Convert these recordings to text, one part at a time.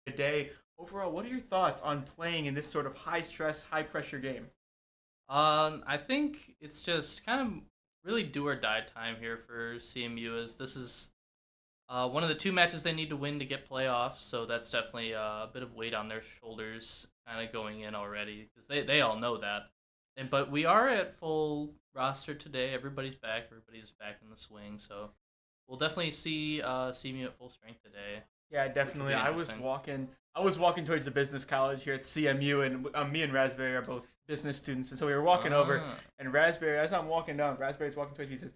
Today, overall, what are your thoughts on playing in this sort of high stress, high pressure game? I think it's just kind of really do or die time here for CMU. As this is one of the two matches they need to win to get playoffs, so that's definitely a bit of weight on their shoulders, kind of going in already because they all know that. And but we are at full roster today. Everybody's back in the swing, so we'll definitely see CMU at full strength today, Yeah, which will definitely. be I was interesting. walking. I was walking towards the business college here at CMU, and me and Raspberry are both business students, and so we were walking over. Ah. And Raspberry, as I'm walking down, Raspberry's walking towards me. He says,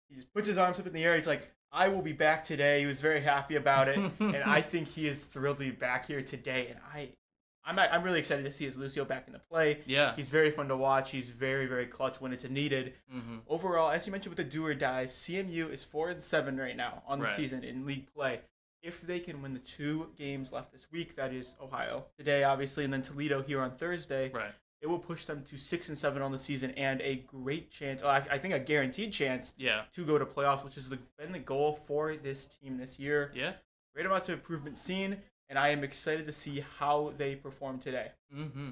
he just puts his arms up in the air. He's like, "I will be back today." He was very happy about it, and I think he is thrilled to be back here today. And I'm really excited to see his Lucio back in the play. Yeah. He's very fun to watch. He's very, very clutch when it's needed. Mm-hmm. Overall, as you mentioned with the do or die, CMU is 4-7 right now on the Right. season in league play. If they can win the two games left this week, that is Ohio today, obviously, and then Toledo here on Thursday, Right. it will push them to 6-7 on the season and a great chance. Oh, I think a guaranteed chance Yeah. to go to playoffs, which has been the goal for this team this year. Yeah. Great amounts of improvement seen, and I am excited to see how they perform today. Mm-hmm.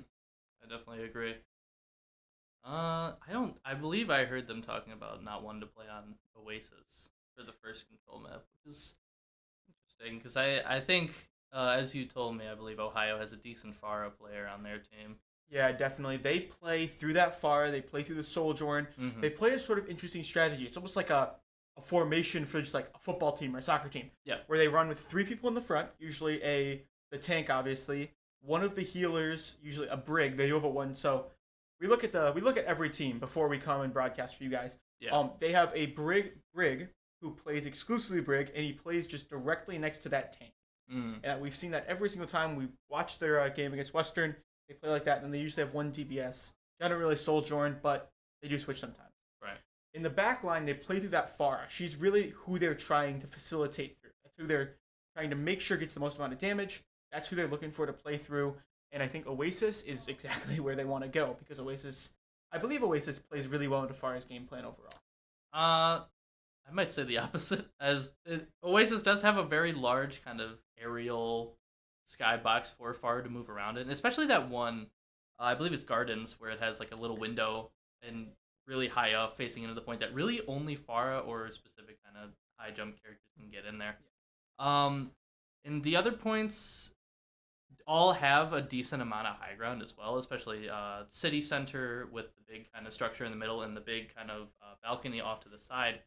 I definitely agree. I don't. I believe I heard them talking about not wanting to play on Oasis for the first control map, which is interesting because I think as you told me, I believe Ohio has a decent Pharah player on their team. Yeah, definitely. They play through that far. They play through the Sojourn. Mm-hmm. They play a sort of interesting strategy. It's almost like a formation for just like a football team or a soccer team. Yeah. Where they run with three people in the front, usually the tank, obviously, one of the healers, usually a brig. They do have a one. So we look at every team before we come and broadcast for you guys. Yeah. They have a brig who plays exclusively brig, and he plays just directly next to that tank. Mm-hmm. And we've seen that every single time we watch their game against Western. They play like that, and they usually have one DPS. Generally Sojourn, but they do switch sometimes. Right. In the back line, they play through that Pharah. She's really who they're trying to facilitate through. That's who they're trying to make sure gets the most amount of damage. That's who they're looking for to play through. And I think Oasis is exactly where they want to go because I believe Oasis plays really well into Pharah's game plan overall. I might say the opposite, as Oasis does have a very large kind of aerial skybox for Pharah to move around in, and especially that one, I believe it's Gardens, where it has like a little window and really high up facing into the point that really only Pharah or specific kind of high jump characters can get in there. And the other points all have a decent amount of high ground as well, especially city center with the big kind of structure in the middle and the big kind of balcony off to the side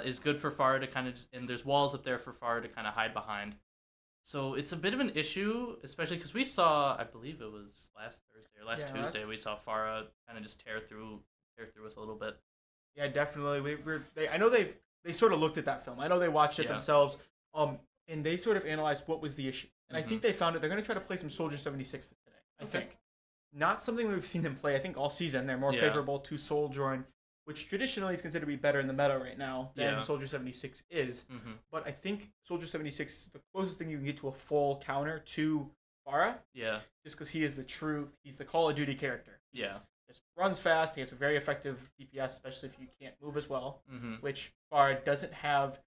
is good for Pharah to kind of and there's walls up there for Pharah to kind of hide behind. So it's a bit of an issue, especially because we saw, I believe it was last Thursday or last Tuesday, we saw Pharah kind of just tear through us a little bit. Yeah, definitely. I know they sort of looked at that film. I know they watched it themselves. And they sort of analyzed what was the issue. And I think they found it. They're going to try to play some Soldier 76 today. I think. Not something we've seen them play, I think, all season. They're more favorable to Sojourn, which traditionally is considered to be better in the meta right now than Soldier 76 is. Mm-hmm. But I think Soldier 76 is the closest thing you can get to a full counter to Pharah. Yeah. Just because he's the Call of Duty character. Yeah. Just runs fast. He has a very effective DPS, especially if you can't move as well, Mm-hmm. which Pharah doesn't have.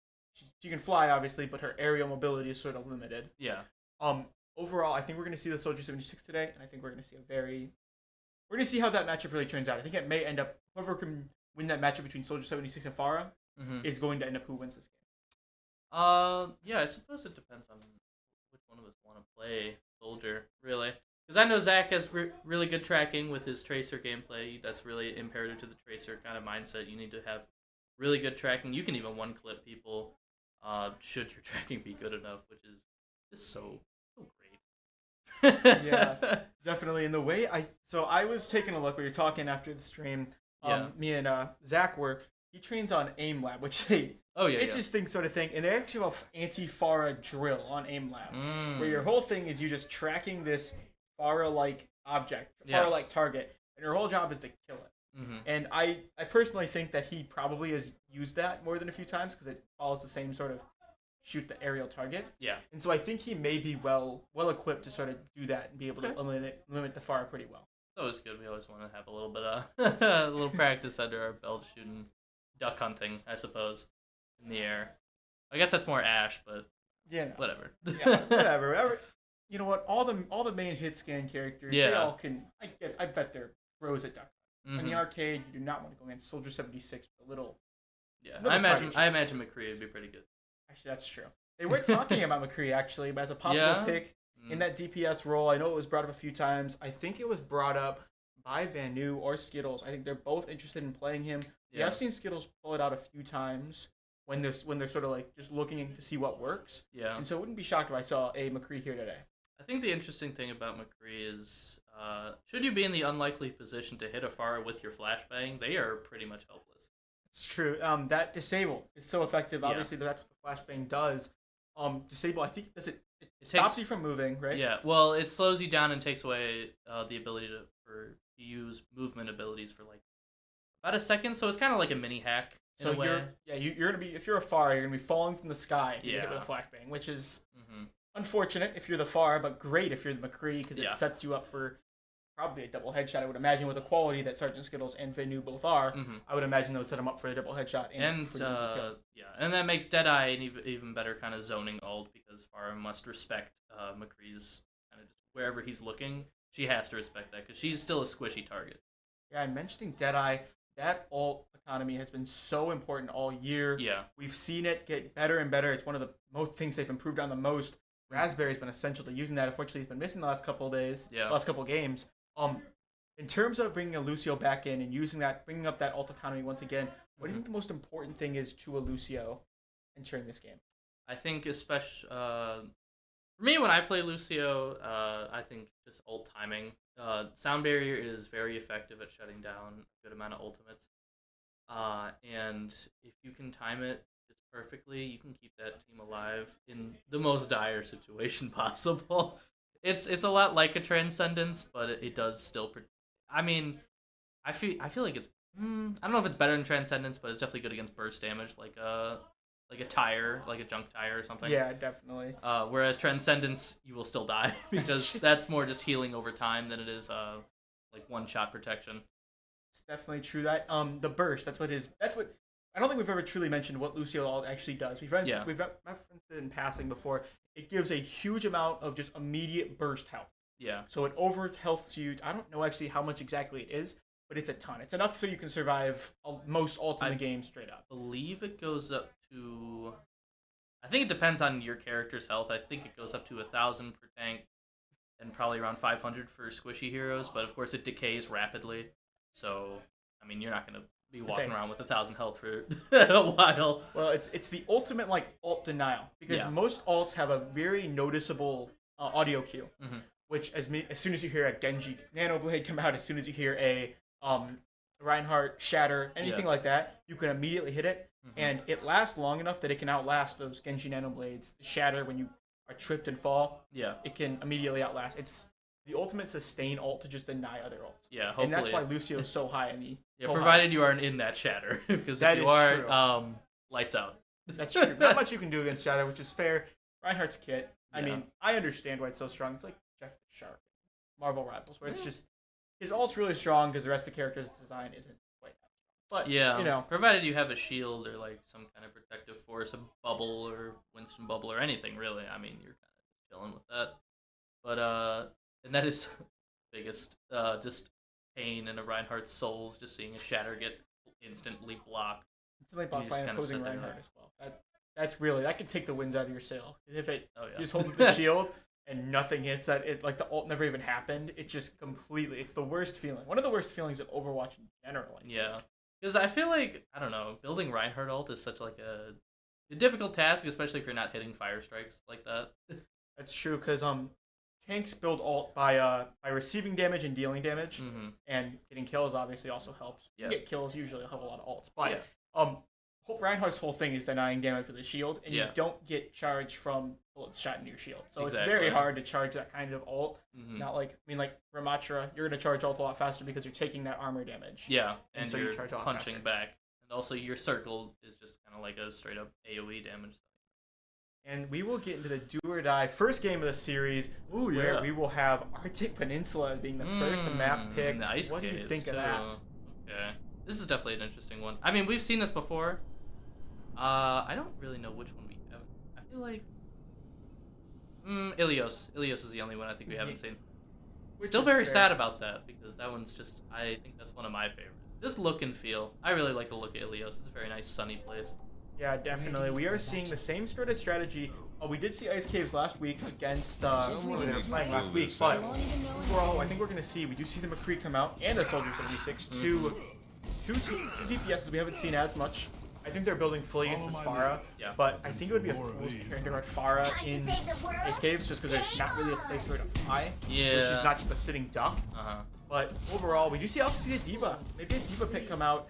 She can fly, obviously, but her aerial mobility is sort of limited. Yeah. Overall, I think we're going to see the Soldier 76 today, and I think we're going to see we're going to see how that matchup really turns out. I think it may end up, whoever can win that matchup between Soldier 76 and Pharah, is going to end up who wins this game. Yeah, I suppose it depends on which one of us want to play Soldier, really. Because I know Zack has really good tracking with his Tracer gameplay. That's really imperative to the Tracer kind of mindset. You need to have really good tracking. You can even one-clip people should your tracking be good enough, which is just so great. Yeah, definitely. In the way I was taking a look. We were talking after the stream. Me and Zack were. He trains on Aim Lab, which is interesting sort of thing. And they actually have an anti-Pharah drill on Aim Lab, where your whole thing is you just tracking this Pharah-like object, Pharah-like target, and your whole job is to kill it. And I personally think that he probably has used that more than a few times because it follows the same sort of shoot the aerial target. Yeah. And so I think he may be well equipped to sort of do that and be able to limit the Pharah pretty well. It's always good. We always want to have a little bit of a little practice under our belt shooting duck hunting, I suppose, in the air. I guess that's more Ash, but whatever. Whatever. You know what? All the main hit scan characters, they all can. I bet they're pros at duck hunting. In the arcade, you do not want to go against Soldier 76 with a little. Yeah, I imagine McCree would be pretty good. Actually, that's true. They were talking about McCree actually, but as a possible pick in that DPS role. I know it was brought up a few times. I think it was brought up by Vaneue or Skittles. I think they're both interested in playing him. Yeah, I've seen Skittles pull it out a few times when they're sort of like just looking to see what works. Yeah. And so I wouldn't be shocked if I saw a McCree here today. I think the interesting thing about McCree is, should you be in the unlikely position to hit a Pharah with your flashbang, they are pretty much helpless. It's true. That disable is so effective. Obviously, that's what the flashbang does. Disable, I think, it stops you from moving, right? Yeah. Well, it slows you down and takes away the ability to use movement abilities for like about a second. So it's kind of like a mini hack. So you're gonna be, if you're a Pharah, you're gonna be falling from the sky if you hit with a flashbang, which is unfortunate if you're the Pharah, but great if you're the McCree because it sets you up for probably a double headshot. I would imagine with the quality that Sergeant Skittles and Vaneue both are, I would imagine they would set him up for a double headshot. And that makes Deadeye an even better kind of zoning ult because Pharah must respect McCree's kind of wherever he's looking. She has to respect that because she's still a squishy target. Yeah, and mentioning Deadeye, that ult economy has been so important all year. Yeah, we've seen it get better and better. It's one of the most things they've improved on the most. Raspberry's been essential to using that. Unfortunately, he's been missing the last couple of days, last couple of games. In terms of bringing a Lucio back in and using that, bringing up that ult economy once again, what do you think the most important thing is to a Lucio entering this game? I think especially for me, when I play Lucio, I think just ult timing. Sound Barrier is very effective at shutting down a good amount of ultimates. And if you can time it just perfectly, you can keep that team alive in the most dire situation possible. It's a lot like a Transcendence, but it does still. I mean, I feel like it's. I don't know if it's better than Transcendence, but it's definitely good against burst damage, like a tire, like a junk tire or something. Yeah, definitely. Whereas Transcendence, you will still die because that's more just healing over time than it is like one-shot protection. It's definitely true. That the burst, that's what I don't think we've ever truly mentioned what Lucio ult actually does. We've referenced it in passing before. It gives a huge amount of just immediate burst health. Yeah. So it over healths you. I don't know actually how much exactly it is, but it's a ton. It's enough so you can survive most ults in the game straight up. I believe it goes up to. I think it depends on your character's health. I think it goes up to 1,000 per tank, and probably around 500 for squishy heroes. But of course, it decays rapidly. So I mean, you're not gonna be walking around with 1,000 health for a while. Well, it's the ultimate like ult denial because most ults have a very noticeable audio cue, which as soon as you hear a Genji Nanoblade come out, as soon as you hear a Reinhardt Shatter, anything like that, you can immediately hit it, and it lasts long enough that it can outlast those Genji Nanoblades. The Shatter, when you are tripped and fall, it can immediately outlast. It's the ultimate sustain ult to just deny other ults. Yeah, hopefully. And that's why Lucio is so high in the... Yeah, provided you aren't in that Shatter. Because if you are, lights out. That's true. Not much you can do against Shatter, which is fair. Reinhardt's kit. I mean, I understand why it's so strong. It's like Jeff the Shark, Marvel Rivals, where it's just... His ult's really strong because the rest of the character's design isn't quite that strong. But, you know... Provided you have a shield or, like, some kind of protective force, a bubble or Winston bubble or anything, really. I mean, you're kind of chilling with that. But, and that is the biggest just pain in a Reinhardt's souls, just seeing a Shatter get instantly blocked Until they bought by an opposing Reinhardt as well. That could take the wins out of your sail. If it you just hold the shield and nothing hits like the ult never even happened, it just completely, it's the worst feeling. One of the worst feelings of Overwatch in general. Yeah. Because I feel like, I don't know, building Reinhardt ult is such like a difficult task, especially if you're not hitting fire strikes like that. That's true, because tanks build ult by receiving damage and dealing damage, and getting kills obviously also helps. You get kills usually have a lot of ults, but Reinhardt's whole thing is denying damage with his shield, and you don't get charged from bullets shot into your shield. So it's very hard to charge that kind of ult. Not like, like Ramatra, you're going to charge ult a lot faster because you're taking that armor damage. Yeah, and so you're you charge ult punching faster. back. And also your circle is just kind of like a straight up AoE damage. And we will get into the do or die first game of the series, where we will have Arctic Peninsula being the first map picked. What do you think of that? Okay. This is definitely an interesting one. I mean, we've seen this before. I don't really know which one we haven't. I feel like Ilios. Ilios is the only one I think we haven't seen. Still very sad about that, because that one's just, I think that's one of my favorites. Just look and feel. I really like the look of Ilios. It's a very nice sunny place. Yeah, definitely. We are seeing the same sort of strategy. We did see Ice Caves last week against they were playing last week, but overall, I think we're going to see, we do see the McCree come out and a Soldier 76, two DPSs we haven't seen as much. I think they're building fully against this Pharah, but I think it would be a fool's errand to run Pharah in Ice Caves just because there's not really a place for her to fly. Yeah. She's not just a sitting duck. But overall, we do also see a D.Va. Maybe a D.Va pick come out.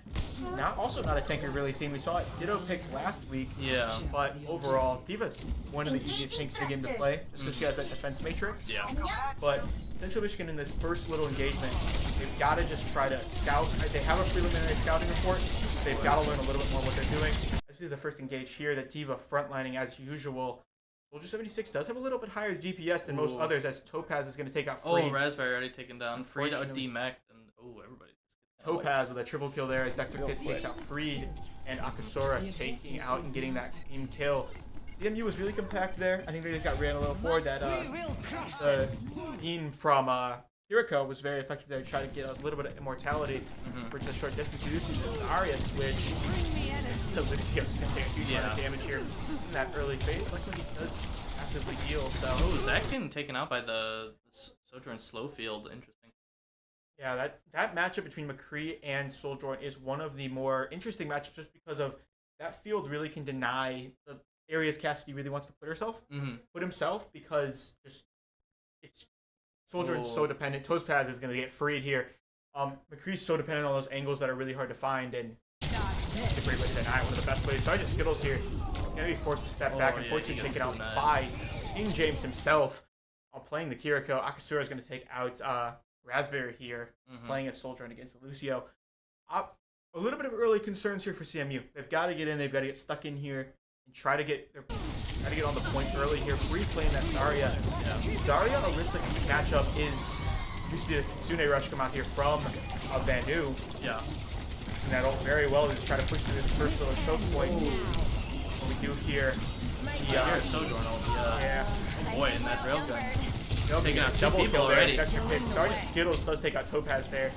Also not a tank we've really seen. We saw it Ditto pick last week. Yeah. But overall, D.Va's one of the easiest tanks in the game to play just because she has that defense matrix. Yeah. But Central Michigan in this first little engagement, they've got to just try to scout. They have a preliminary scouting report. They've got to learn a little bit more what they're doing. This is the first engage here that D.Va frontlining as usual. Soldier 76 does have a little bit higher DPS than most others, as Topaz is going to take out Freed. Raspberry already taken down. Freed out D-Mech, and everybody. Topaz with a triple kill there as Dr. Pitt takes out Freed, and Akasora taking out and getting that team kill. CMU was really compact there. I think they just got ran a little forward. That the beam from Kiriko was very effective there to try to get a little bit of immortality for just a short distance. You do see the Zarya switch. Lucius taking a huge amount of damage here in that early phase. Luckily, he does massively heal. So Zack getting taken out by the Sojourn Slowfield. Interesting. Yeah, that matchup between McCree and Sojourn is one of the more interesting matchups just because of that field really can deny the areas Cassidy really wants to put himself, because just it's Sojourn's so dependent. Topaz is going to get freed here. McCree's so dependent on those angles that are really hard to find, and it's a great way to deny one of the best ways. SgtSkittlez here is going to be forced to step back, unfortunately taken out by King James himself. Playing the Kiriko, Akasura is going to take out Raspberry here, playing as Sojourn against Lucio. A little bit of early concerns here for CMU. They've got to get in. They've got to get stuck in here and try to get on the point early here. Free playing that Zarya. Zarya Alyssa matchup is, you see the Kitsune rush come out here from Vaneue. Yeah. And that ult very well to just try to push through this first little choke point. What we do here. Sojourn ult. Yeah. Oh boy, and that railgun. Taking out double kill already. SgtSkittlez does take out Topaz there.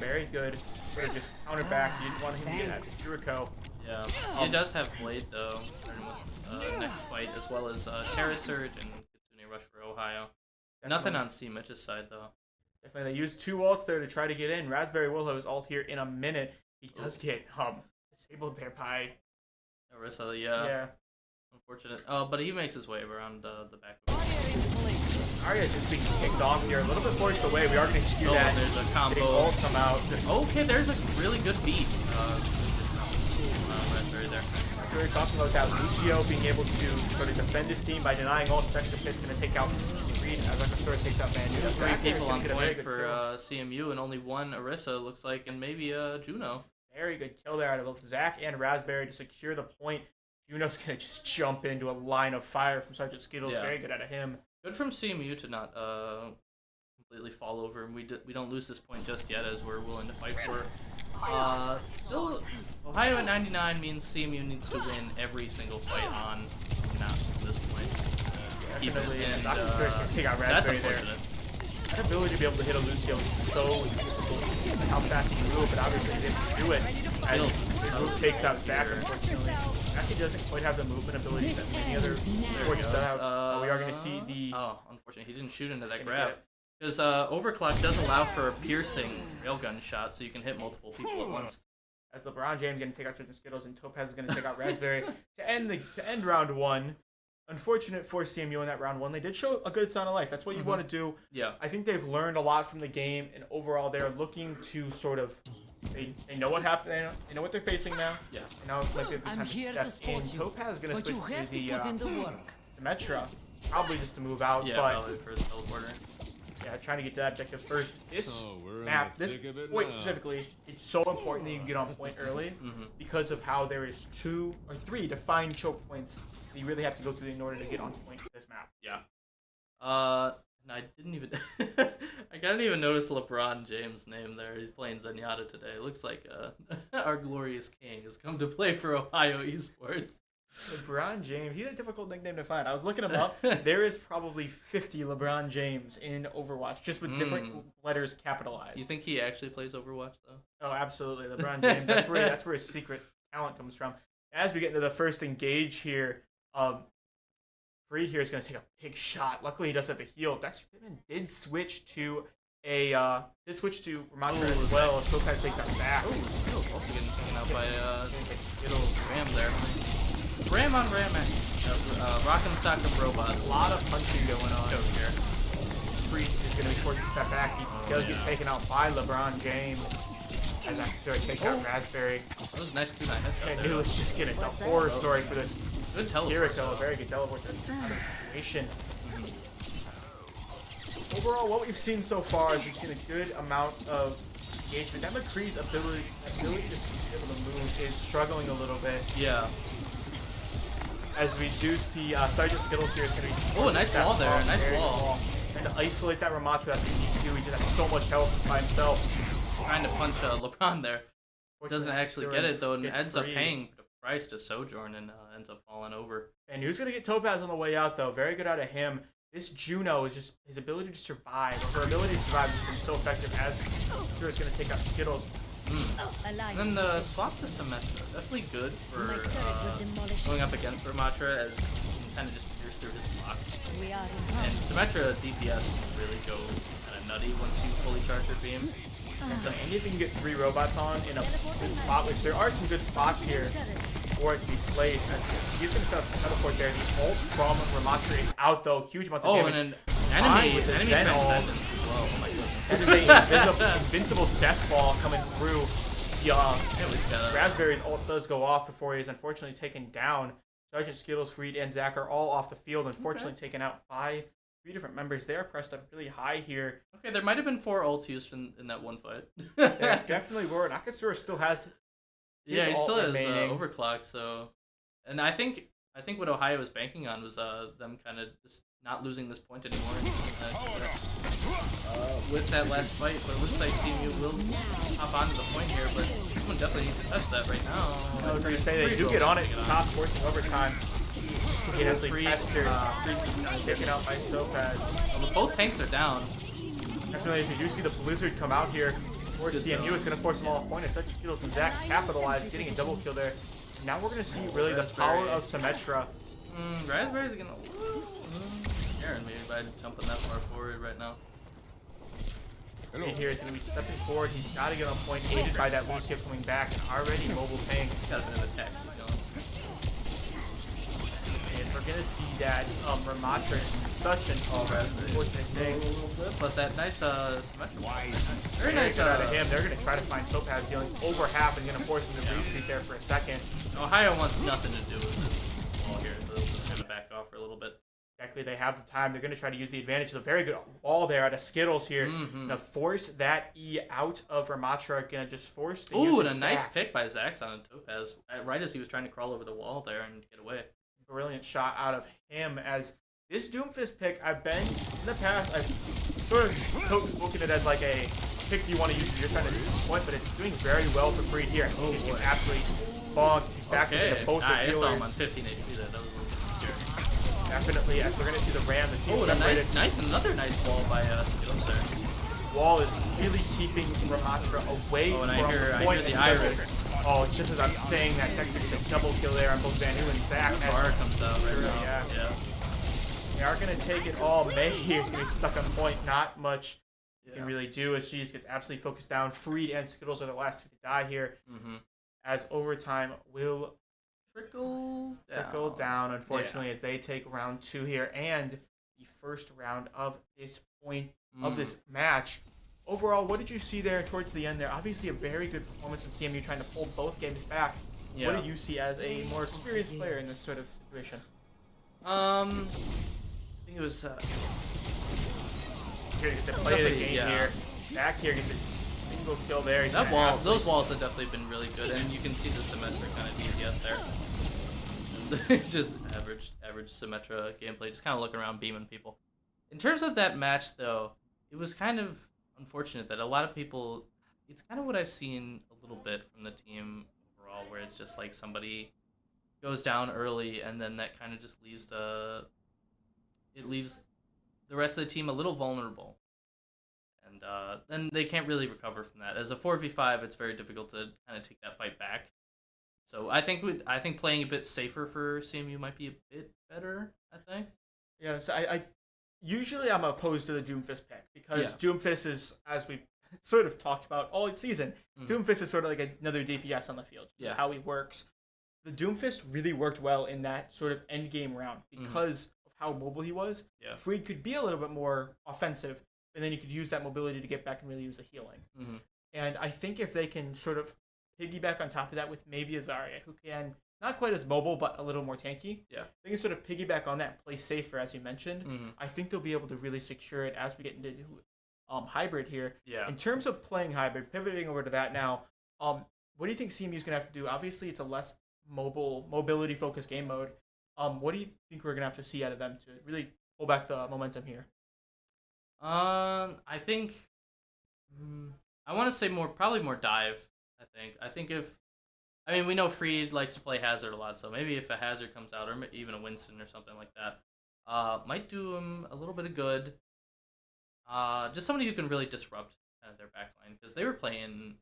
Very good. Sort of just counter back. You didn't want him to get that Kiriko. Yeah. He does have Blade though. Next fight, as well as Terra Surge and Kitsune Rush for Ohio. Nothing on CMICH's side though. Definitely, they used two ults there to try to get in. Raspberry will have his ult here in a minute. He does get disabled there by Arissa. Yeah. Unfortunate. But he makes his way around the back. Arya is just being kicked off here. A little bit forced away. We are going to see that. There's a combo. Ult come out. Okay, there's a really good beat. Raspberry there. We were talking about that. Lucio being able to sort of defend his team by denying ult. Extra Pit's going to take out Reed as Akasura takes out Vaneue. 3 people on point for CMU and only 1 Arissa, looks like, and maybe Juno. Very good kill there out of both Zack and Raspberry to secure the point. Juno's going to just jump into a line of fire from SgtSkittlez. Yeah. Very good out of him. Good from CMU to not completely fall over, and we don't lose this point just yet, as we're willing to fight for it. Still, Ohio at 99 means CMU needs to win every single fight on not this point. Definitely, and take out Raspberry there. That ability to be able to hit a Lucio is so difficult like how fast he can move, but obviously he's able to do it. As his move takes out Zack, unfortunately. Actually doesn't quite have the movement abilities that many other Esports have. We are going to see the... Oh, unfortunately, he didn't shoot into that grab. Because Overclock does allow for a piercing railgun shot, so you can hit multiple people at once. As LeBron James is going to take out CJSkittlez, and Topaz is going to take out Raspberry to end round 1. Unfortunate for CMU in that round 1. They did show a good sign of life. That's what you want to do. Yeah. I think they've learned a lot from the game, and overall they're looking to sort of... They know what happened. They know what they're facing now. Yeah. And now it's likely the time to step in. Topaz is going to switch to the Symmetra. Probably just to move out. Yeah, but probably for the teleporter. Yeah, trying to get to that objective first. This map, this point specifically, it's so important that you can get on point early because of how there is 2 or 3 defined choke points that you really have to go through in order to get on point for this map. Yeah. And I didn't even... I didn't even notice LeBron James' name there. He's playing Zenyatta today. It looks like our glorious king has come to play for Ohio Esports. LeBron James, he's a difficult nickname to find. I was looking him up. There is probably 50 LeBron James in Overwatch, just with different letters capitalized. You think he actually plays Overwatch, though? Oh, absolutely. LeBron James, that's where his secret talent comes from. As we get into the first engage here, Freed here is going to take a big shot. Luckily, he does have the heal. Dexter Pittman did switch to Ramatra as well. Topaz takes out Zack. Oh, Skittles also getting taken out by Skittles. Ram there. Ram on Ram action. Rock'em Sock'em Robots. A lot of punching going on. Choke here. Freed is going to be forced to step back. He does get taken out by LeBron James. As actually takes out Raspberry. That was a nice 2-9 headshot. I knew it was just getting a horror story for this. Good teleport. Kirito, a very good teleport out of the situation. Overall, what we've seen so far is we've seen a good amount of engagement. That McCree's ability to be able to move is struggling a little bit. Yeah. As we do see SgtSkittlez here is going to be... Oh, a nice wall there. Nice wall. Trying to isolate that Ramatra, that's what you need to do. He just has so much health by himself. Trying to punch LeBron there. Doesn't actually get it, though, and ends up paying the price to Sojourn and ends up falling over. And who's going to get Topaz on the way out, though? Very good out of him. This Juno is just his ability to survive. Her ability to survive has been so effective as sure is going to take out Skittles. And then the swap to Symmetra. Definitely good for going up against Ramatra as he can kind of just pierce through his block. And Symmetra DPS can really go kind of nutty once you fully charge your beam. So anything you get 3 robots on in a good spot, which there are some good spots here for it to be played. He's going to set up the teleport there. The ult from Ramatra is out, though. Huge amounts of damage. And an enemy transcendence as well. Oh my goodness. That is an invincible death ball coming through. Raspberry's ult does go off before he is unfortunately taken down. SgtSkittlez, Freed, and Zack are all off the field, unfortunately taken out by 3 different members. They are pressed up really high here. Okay, there might have been 4 ults used in that one fight. There definitely were. McAllister still has he still has overclock, so... And I think what Ohio was banking on was them kind of just not losing this point anymore. With that last fight, but it looks like CMU will hop onto the point here, but someone definitely needs to touch that right now. I was going to say, they do get on it, top forcing overtime. Definitely pestered. Taken out by Topaz. Well, both tanks are down. Definitely, if you do see the Blizzard come out here for CMU, it's going to force them all off point. SgtSkittlez and Zack capitalize, getting a double kill there. Now we're going to see really the power of Symmetra. Raspberry's going to scaring me by jumping that far forward right now. Right here is going to be stepping forward. He's got to get on point, aided by that Lucio coming back, and already mobile tank. He's got a bit of attack going. And we're going to see that Ramatra is such an unfortunate thing. But that nice Symmetra. Very nice out of him. They're going to try to find Topaz dealing over half and going to force him to retreat there for a second. Ohio wants nothing to do with this wall here, so they'll just kind of back off for a little bit. Exactly, they have the time. They're going to try to use the advantage. There's a very good wall there out of Skittles here. Gonna force that E out of Ramatra. Gonna just force the use and a of nice Zack. pick by Zack on Topaz, right as he was trying to crawl over the wall there and get away. Brilliant shot out of him as this Doomfist pick, I've been, in the past, I've sort of spoken it as like a pick you want to use if you're trying to do this point, but it's doing very well for Freed here. I see he's getting absolutely bonked. He backs into both the healers. I saw him on 15 HP there. That was a little scary. Definitely, as we're going to see the Ram, the team another nice wall by Skittles there. wall is really keeping Ramatra away from I hear point. the Iris. Oh, just as I'm saying that, Dexter gets a double kill there on both Vaneue and Zack. Bar comes out right now. Yeah. They are going to take it all. May here is going to be stuck on point. Not much you can really do as she just gets absolutely focused down. Freed and Skittles are the last two to die here. As overtime will trickle down, unfortunately, as they take round 2 here. And the first round of this of this match. Overall, what did you see there towards the end there? Obviously, a very good performance in CMU trying to pull both games back. Yeah. What do you see as a more experienced player in this sort of situation? I think it was... Here, get to play the game here. Back here, get the single kill there. Those walls have definitely been really good, and you can see the Symmetra kind of DPS there. Just average Symmetra gameplay, just kind of looking around, beaming people. In terms of that match, though, it was kind of unfortunate that a lot of people, it's kind of what I've seen a little bit from the team overall, where it's just like somebody goes down early and then that kind of just leaves the rest of the team a little vulnerable, and then they can't really recover from that. As a 4v5, it's very difficult to kind of take that fight back. So I think playing a bit safer for CMU might be a bit better. I think. Yeah. So I usually I'm opposed to the Doomfist pick because Doomfist is, as we sort of talked about all season, Doomfist is sort of like another DPS on the field. Yeah. How he works. The Doomfist really worked well in that sort of end game round because of how mobile he was. Yeah. Freed could be a little bit more offensive, and then you could use that mobility to get back and really use the healing. And I think if they can sort of piggyback on top of that with maybe a Zarya, who can not quite as mobile but a little more tanky. Yeah. They can sort of piggyback on that and play safer, as you mentioned. I think they'll be able to really secure it as we get into hybrid here. Yeah. In terms of playing hybrid, pivoting over to that now, what do you think CMU is going to have to do? Obviously, it's a less mobility-focused game mode. What do you think we're going to have to see out of them to really pull back the momentum here? I think I want to say probably more dive. I think we know Freed likes to play Hazard a lot, so maybe if a Hazard comes out, or even a Winston or something like that, might do him a little bit of good. Just somebody who can really disrupt kind of their backline, because they were playing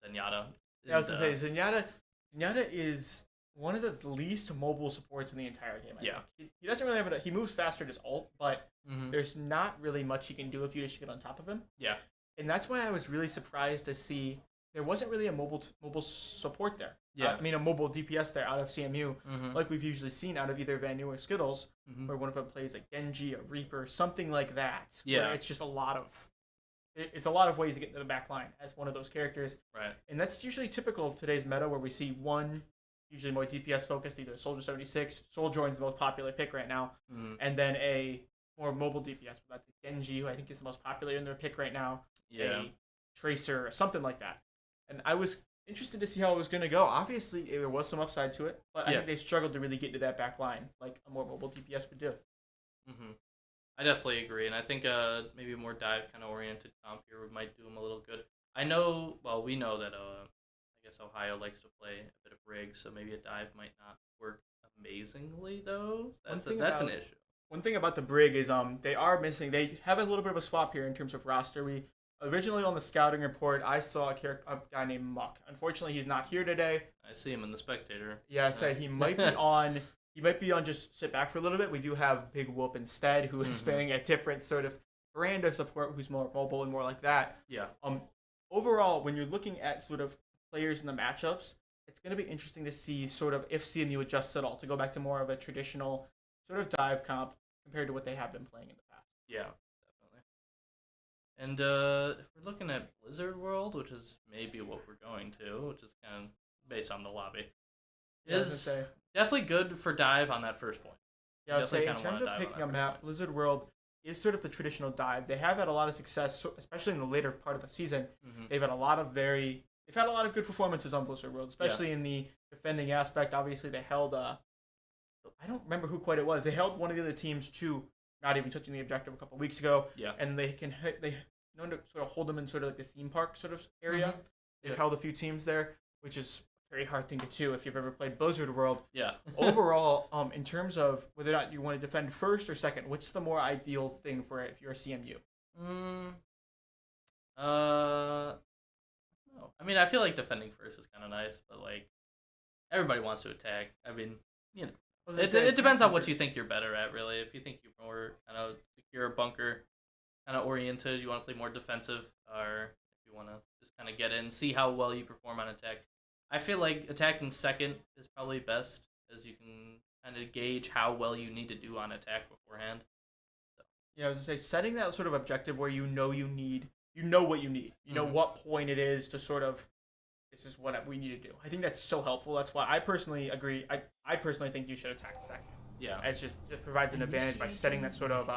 Zenyatta. Yeah, I was going to say, Zenyatta is one of the least mobile supports in the entire game. I think. He doesn't really have he moves faster to his ult, but there's not really much he can do if you just get on top of him. Yeah. And that's why I was really surprised to see there wasn't really a mobile support there. Yeah. A mobile DPS there out of CMU, like we've usually seen out of either Vaneue or Skittles, where one of them plays like Genji, a Reaper, something like that. Yeah. Where it's just a lot of ways to get to the back line as one of those characters. Right. And that's usually typical of today's meta, where we see one, usually more DPS focused, either Soldier 76, Souljoin's the most popular pick right now, and then a more mobile DPS. That's Genji, who I think is the most popular in their pick right now. Yeah. A Tracer, or something like that. And I was interested to see how it was going to go. Obviously, there was some upside to it, but I think they struggled to really get into that back line like a more mobile DPS would do. I definitely agree, and I think maybe a more dive kind of oriented comp here might do him a little good. We know that I guess Ohio likes to play a bit of rig, so maybe a dive might not work amazingly, though. That's an issue. One thing about the Brig is they have a little bit of a swap here in terms of roster. Originally on the scouting report, I saw a guy named Muck. Unfortunately, he's not here today. I see him in the spectator. Yeah, he might be on. He might be on just sit back for a little bit. We do have Big Whoop instead, who is playing a different sort of brand of support, who's more mobile and more like that. Yeah. Overall, when you're looking at sort of players in the matchups, it's going to be interesting to see sort of if CMU adjusts at all to go back to more of a traditional sort of dive comp compared to what they have been playing in the past. Yeah. And if we're looking at Blizzard World, which is maybe what we're going to, which is kind of based on the lobby, is definitely good for dive on that first point. Yeah, I would say in terms of picking a map, Blizzard World is sort of the traditional dive. They have had a lot of success, especially in the later part of the season. They've had a lot of good performances on Blizzard World, especially in the defending aspect. Obviously, they held I don't remember who quite it was. They held one of the other teams to not even touching the objective a couple of weeks ago. Yeah. And they know to sort of hold them in sort of like the theme park sort of area. They've held a few teams there, which is a very hard thing to do if you've ever played Blizzard World. Yeah. Overall, in terms of whether or not you want to defend first or second, what's the more ideal thing for it if you're a CMU? No. I mean, I feel like defending first is kind of nice, but like everybody wants to attack. I mean, you know, it depends on what you think you're better at, really. If you think you're more kind of secure bunker kind of oriented, you want to play more defensive, or if you want to just kind of get in, see how well you perform on attack. I feel like attacking second is probably best, as you can kind of gauge how well you need to do on attack beforehand. So. Yeah, I was gonna say setting that sort of objective where you know what you need, you know what point it is to sort of, this is what we need to do. I think that's so helpful. That's why I personally agree. I personally think you should attack second. Yeah, it provides an advantage by setting that sort of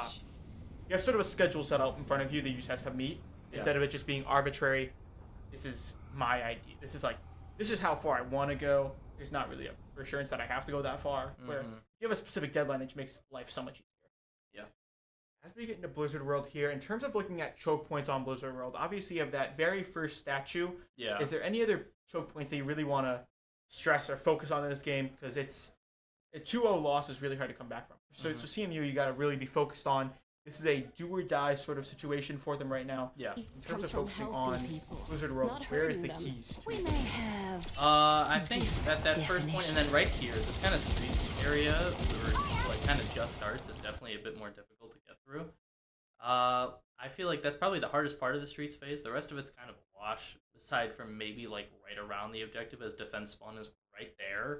you have sort of a schedule set out in front of you that you just have to meet instead of it just being arbitrary. This is my idea. This is how far I want to go. There's not really a assurance that I have to go that far. Where if you have a specific deadline, it makes life so much easier. Yeah. As we get into Blizzard World here, in terms of looking at choke points on Blizzard World, obviously you have that very first statue. Yeah. Is there any other choke points that you really want to stress or focus on in this game? Because it's a 2-0 loss is really hard to come back from. So CMU, you got to really be focused on. This is a do or die sort of situation for them right now. Yeah. In terms of focusing on Blizzard World, where is the keys to it? I think at that first point, and then right here, this kind of streets area where like kind of just starts is definitely a bit more difficult to get through. I feel like that's probably the hardest part of the streets phase. The rest of it's kind of a wash, aside from maybe like right around the objective, as defense spawn is right there.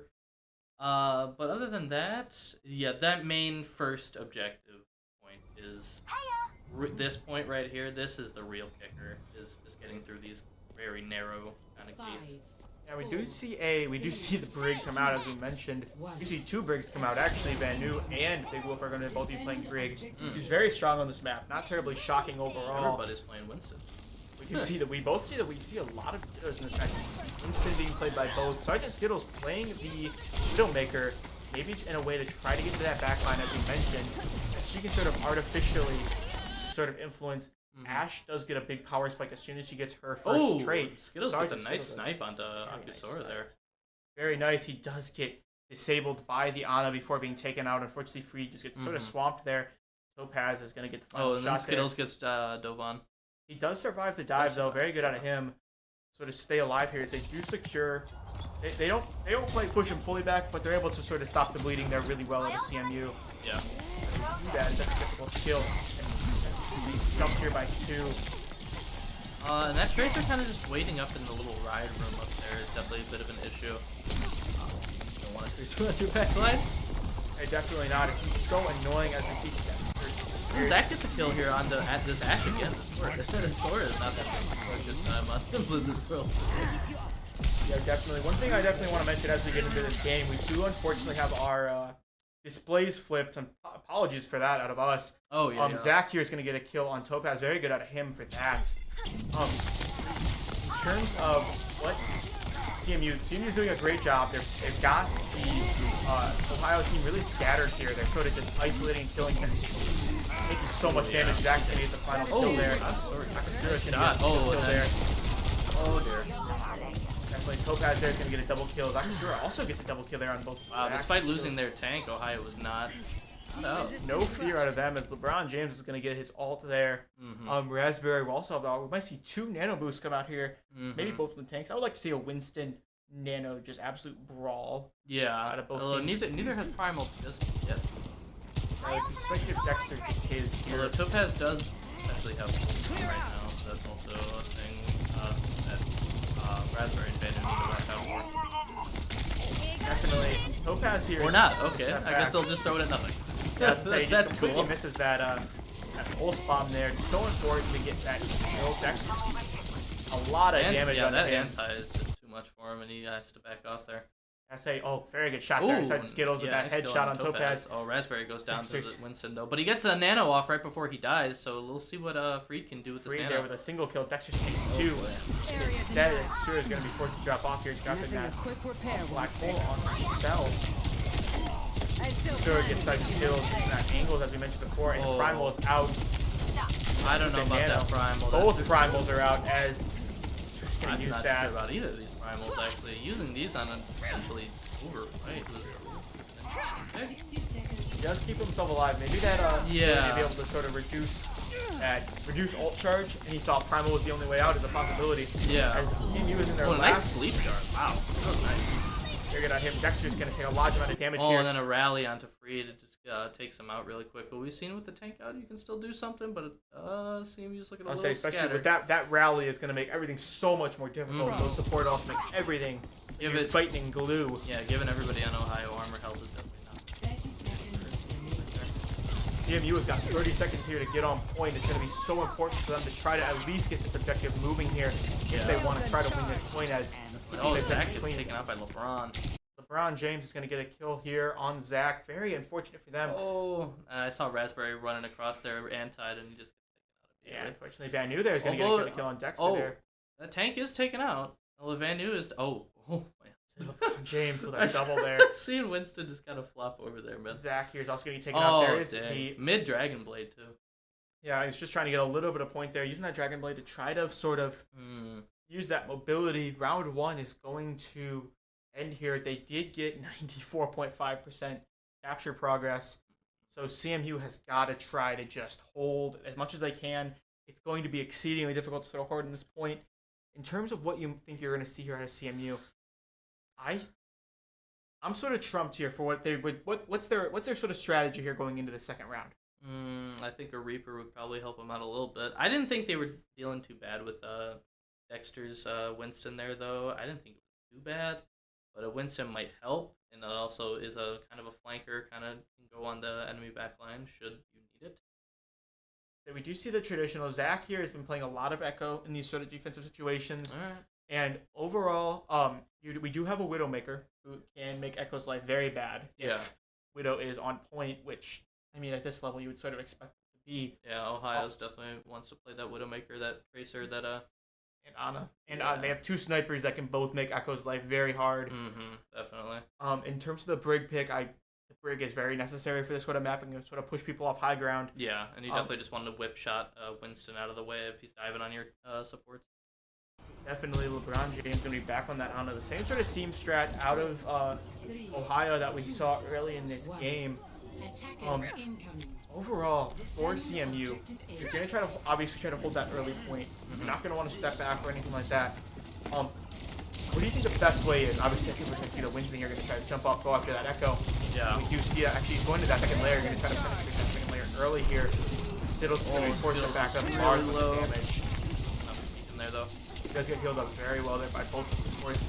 But other than that, yeah, that main first objective point is this point right here. This is the real kicker, is just getting through these very narrow kind of gates. Yeah, we do see the Brig come out, as we mentioned. We see two Brigs come out, actually. Vaneue and Big Whoop are going to both be playing Brig. He's very strong on this map. Not terribly shocking overall. Everybody's playing Winston. We see a lot of Widowers in this match. Winston being played by both. SgtSkittlez playing the Widowmaker, maybe in a way to try to get to that backline, as we mentioned. She can sort of artificially sort of influence. Ashe does get a big power spike as soon as she gets her first trait. Skittles gets a nice snipe onto Osorio there. Very nice. He does get disabled by the Ana before being taken out. Unfortunately, Free just gets sort of swamped there. Topaz is going to get the final shot and then Skittles gets dove on. He does survive the dive, though. Very good out of him. Sort of stay alive here as they do secure. They don't quite push him fully back, but they're able to sort of stop the bleeding there really well out of CMU. Yeah. That's a difficult skill. Jumped here by 2. And that Tracer kind of just waiting up in the little ride room up there is definitely a bit of an issue. Don't want to Tracer on your backline. Hey, definitely not. It's so annoying as we see that. Zack gets a kill here on this Ashe again. The sword is not that big this time on Blizzard's World. Yeah, definitely. One thing I definitely want to mention as we get into this game, we do unfortunately have our displays flipped, and apologies for that out of us. Oh, yeah. Zack here is going to get a kill on Topaz. Very good out of him for that. In terms of what CMU's doing a great job. They've got the Ohio team really scattered here. They're sort of just isolating and killing them. Taking so much damage. Zack's going to get the final kill there. McAllister's going to get the kill there. Oh, dear. Definitely Topaz there is going to get a double kill. Zakashura also gets a double kill there on both. Wow, despite losing their tank, Ohio was not. No fear out of them as LeBron James is going to get his ult there. Raspberry will also have the ult. We might see 2 nano boosts come out here. Maybe both of the tanks. I would like to see a Winston nano just absolute brawl. Yeah. Out of both teams. Neither has primal just yet. Especially if Dexter gets his here. Although Topaz does essentially have right now, so that's also a thing that Raspberry and Vaneue need to watch out for. Definitely. Topaz here. Or not. Okay. I guess they'll just throw it at nothing. That's cool. He misses that pulse bomb there. It's so important to get that kill. Dexter's a lot of damage on that him. anti is just too much for him, and he has to back off there. I say, very good shot there. SgtSkittlez with that headshot on Topaz. Oh, Raspberry goes down to the Winston though, but he gets a nano off right before he dies. So we'll see what Freed can do with this nano. Freed there with a single kill. Dexter's taking 2. Instead, Sura is going to be forced to drop off here, dropping that black hole on himself. Sura gets SgtSkittlez that angles as we mentioned before, and the primal is out. I don't know about that primal. Both primals are out as Sura's going to use that. I'm not sure about either of these primals actually. Using these on a potentially over fight was He does keep himself alive. Maybe that maybe be able to sort of reduce that reduced ult charge, and he saw Primal was the only way out as a possibility. Yeah. As CMU is in their a last. nice sleep guard. Wow. That was nice. They're gonna hit him. Dexter's gonna take a large amount of damage Oh, here. and then a rally onto Free to just takes him out really quick. But we've seen with the tank out, you can still do something. But CMU's looking a little especially scattered. with that rally is gonna make everything so much more difficult. Those support ults make everything fighting glue. Yeah, giving everybody on Ohio armor health is definitely not. CMU has got 30 seconds here to get on point. It's going to be so important for them to try to at least get this objective moving here if they want to try to win this point. As Zack gets taken out by LeBron. LeBron James is going to get a kill here on Zack. Very unfortunate for them. Oh, I saw Raspberry running across there anti-ed and he just got taken out. Yeah, unfortunately Vaneue there is going to get a kill on Dexter there. The tank is taken out. Vaneue is... Oh, man. James with a double there. Seeing Winston just kind of flop over there, man. Zack here is also going to get taken out. There is the mid-Dragon Blade, too. Yeah, he's just trying to get a little bit of point there. Using that Dragon Blade to try to sort of use that mobility. Round 1 is going to end here. They did get 94.5% capture progress. So CMU has got to try to just hold as much as they can. It's going to be exceedingly difficult to throw hard in this point. In terms of what you think you're going to see here at CMU, I'm sort of trumped here for what they would. What's their sort of strategy here going into the second round? I think a Reaper would probably help them out a little bit. I didn't think they were dealing too bad with Dexter's Winston there, though. I didn't think it was too bad, but a Winston might help, and it also is a kind of a flanker, kind of can go on the enemy backline should you need it. So we do see the traditional. Zack here has been playing a lot of Echo in these sort of defensive situations. All right. And overall, we do have a Widowmaker who can make Echo's life very bad if Widow is on point, which, I mean, at this level, you would sort of expect it to be. Yeah, Ohio's definitely wants to play that Widowmaker, that Tracer, that and Ana. And they have two snipers that can both make Echo's life very hard. Definitely. In terms of the Brig pick, the Brig is very necessary for this sort of mapping and sort of push people off high ground. Yeah, and you definitely just wanted to whip shot Winston out of the way if he's diving on your supports. Definitely LeBron James going to be back on that Ana. The same sort of team strat out of Ohio that we saw early in this game. Overall, for CMU, you're going to try to obviously try to hold that early point. You're not going to want to step back or anything like that. What do you think the best way is? Obviously, I think we're going to see the Winston. You're going to try to jump off, go after that Echo. Yeah. We do see that actually he's going to that second layer. You're going to try to penetrate that second layer early here. Siddle's going to be forced to back up large with the damage. In there, though. He does get healed up very well there by both the supports.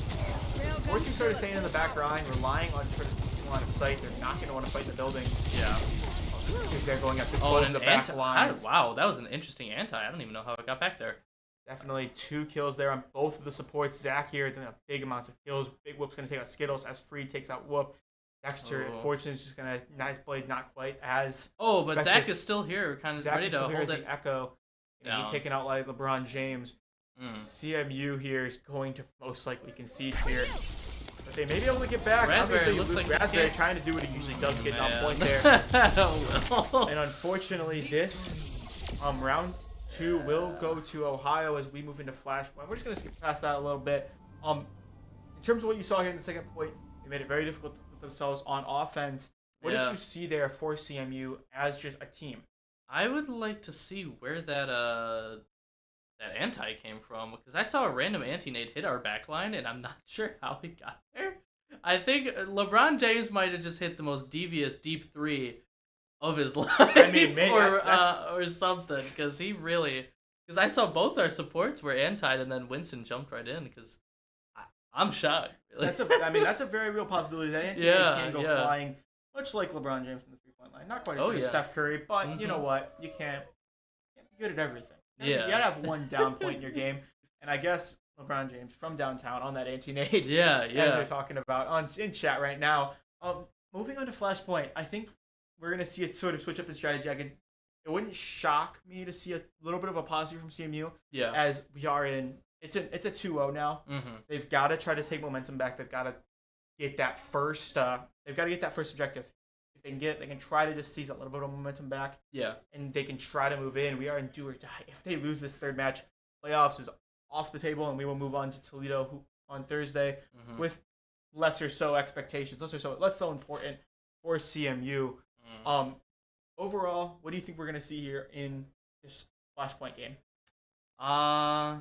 Supports you started staying in the back line, relying on line of sight. They're not going to want to fight in the buildings. Yeah. Because they're going after both the back lines. Wow, that was an interesting anti. I don't even know how it got back there. Definitely 2 kills there on both of the supports. Zack here, then a big amounts of kills. Big Whoop's going to take out Skittles as Free takes out Whoop. Dexter, unfortunately, is just going to nice blade, not quite as. Oh, but Zack is still here, kind of Zack ready to hold it. Echo. And he's taking out like LeBron James. CMU here is going to most likely concede here. But they may be able to get back. Raspberry looks like Raspberry trying to do what he usually does, getting on point there. And unfortunately, this round 2 will go to Ohio as we move into Flashpoint. We're just going to skip past that a little bit. In terms of what you saw here in the second point, they made it very difficult to put themselves on offense. What did you see there for CMU as just a team? I would like to see where that anti came from, because I saw a random anti-nade hit our backline, and I'm not sure how he got there. I think LeBron James might have just hit the most devious deep 3 of his life, I mean, or something, because I saw both our supports were antied, and then Winston jumped right in, because I'm shocked. Really. That's a very real possibility that anti-nade can go flying, much like LeBron James from the 3-point line. Not quite as good as Steph Curry, but you know what? You can't be good at everything. You gotta have one down point in your game, and I guess LeBron James from downtown on that anti-nade. As they're talking about in chat right now. Moving on to Flashpoint, I think we're gonna see it sort of switch up the strategy. It wouldn't shock me to see a little bit of a positive from CMU. Yeah. As we are in, it's a 2-0 now. They've got to try to take momentum back. They've got to get that first. They've got to get that first objective. They can try to just seize a little bit of momentum back. Yeah. And they can try to move in. We are in do or die. If they lose this third match, playoffs is off the table, and we will move on to Toledo on Thursday with less so important for CMU. Overall, what do you think we're going to see here in this Flashpoint game? I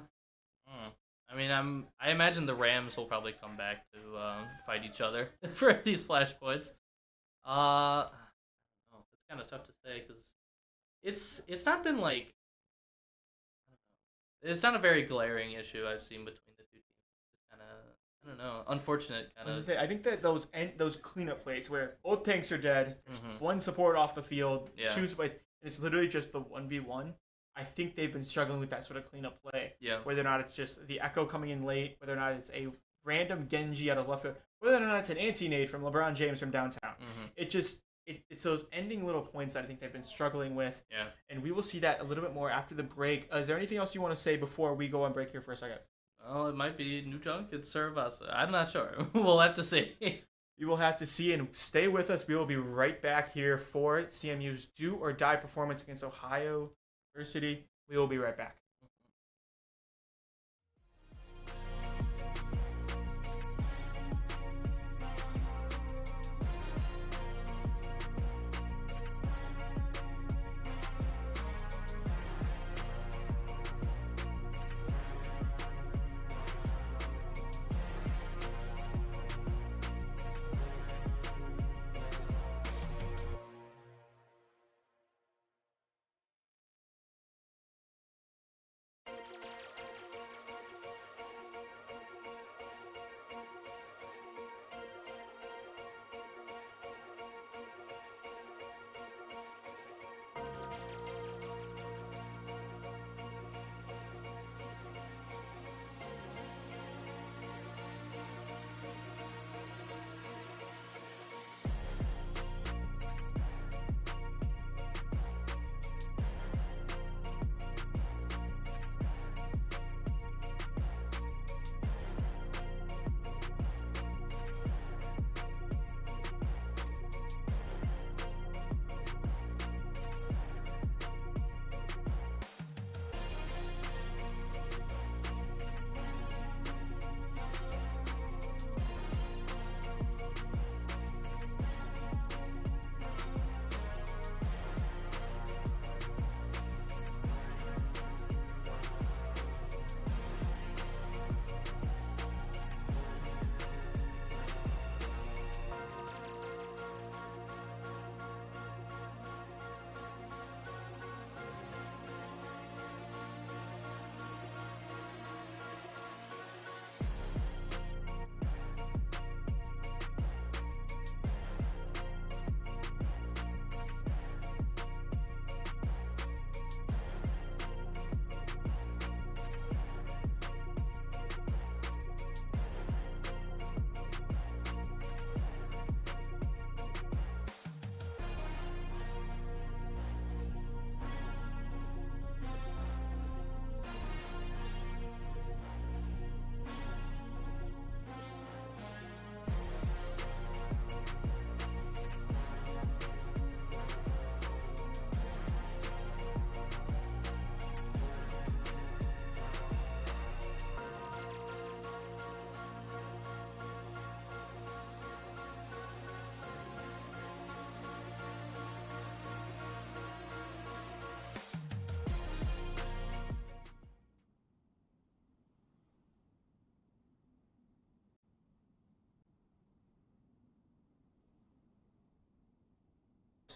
mean, I imagine the Rams will probably come back to fight each other for these flashpoints. Oh, it's kind of tough to say because it's not been like, it's not a very glaring issue I've seen between the two teams. It's kind of, I don't know, unfortunate kind of. I think that those cleanup plays where both tanks are dead, one support off the field, it's literally just the 1v1. I think they've been struggling with that sort of cleanup play. Yeah. Whether or not it's just the Echo coming in late, whether or not it's a random Genji out of left field, whether or not it's an anti-nade from LeBron James from downtown. It's those ending little points that I think they've been struggling with. Yeah. And we will see that a little bit more after the break. Is there anything else you want to say before we go on break here for a second? Well, it might be New Junk. It's Cervasa. I'm not sure. We'll have to see. You will have to see, and stay with us. We will be right back here for CMU's do or die performance against Ohio University. We will be right back.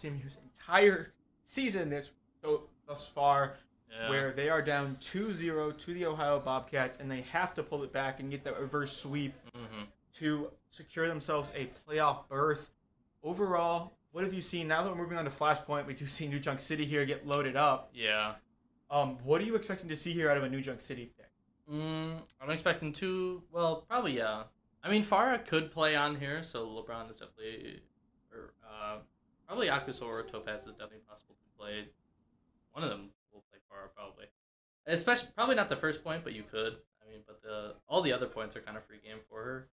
CMU's entire season thus far, where they are down 2-0 to the Ohio Bobcats, and they have to pull it back and get that reverse sweep to secure themselves a playoff berth. Overall, what have you seen? Now that we're moving on to Flashpoint, we do see New Junk City here get loaded up. Yeah. What are you expecting to see here out of a New Junk City pick? I'm expecting probably, yeah. I mean, Farah could play on here, so LeBron is definitely... probably Akuso or Topaz is definitely possible to play. One of them will play Farah, probably. Especially, probably not the first point, but you could. I mean, but all the other points are kind of free game for her.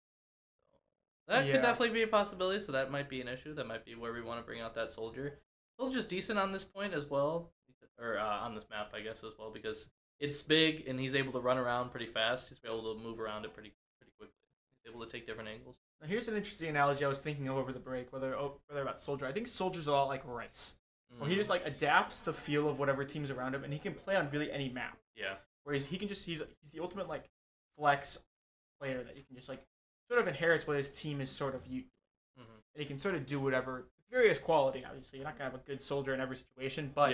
So that could definitely be a possibility, so that might be an issue. That might be where we want to bring out that Soldier. Soldier's decent on this point as well, or on this map, I guess, as well, because it's big, and he's able to run around pretty fast. He's able to move around it pretty quickly. He's able to take different angles. Now, here's an interesting analogy I was thinking of over the break, whether about Soldier. I think Soldier's a lot like rice. where he just like adapts the feel of whatever team's around him, and he can play on really any map. Yeah. Whereas he can just he's the ultimate like flex player that you can just like sort of inherits what his team is sort of used. And he can sort of do whatever, various quality. Obviously, you're not gonna have a good soldier in every situation, but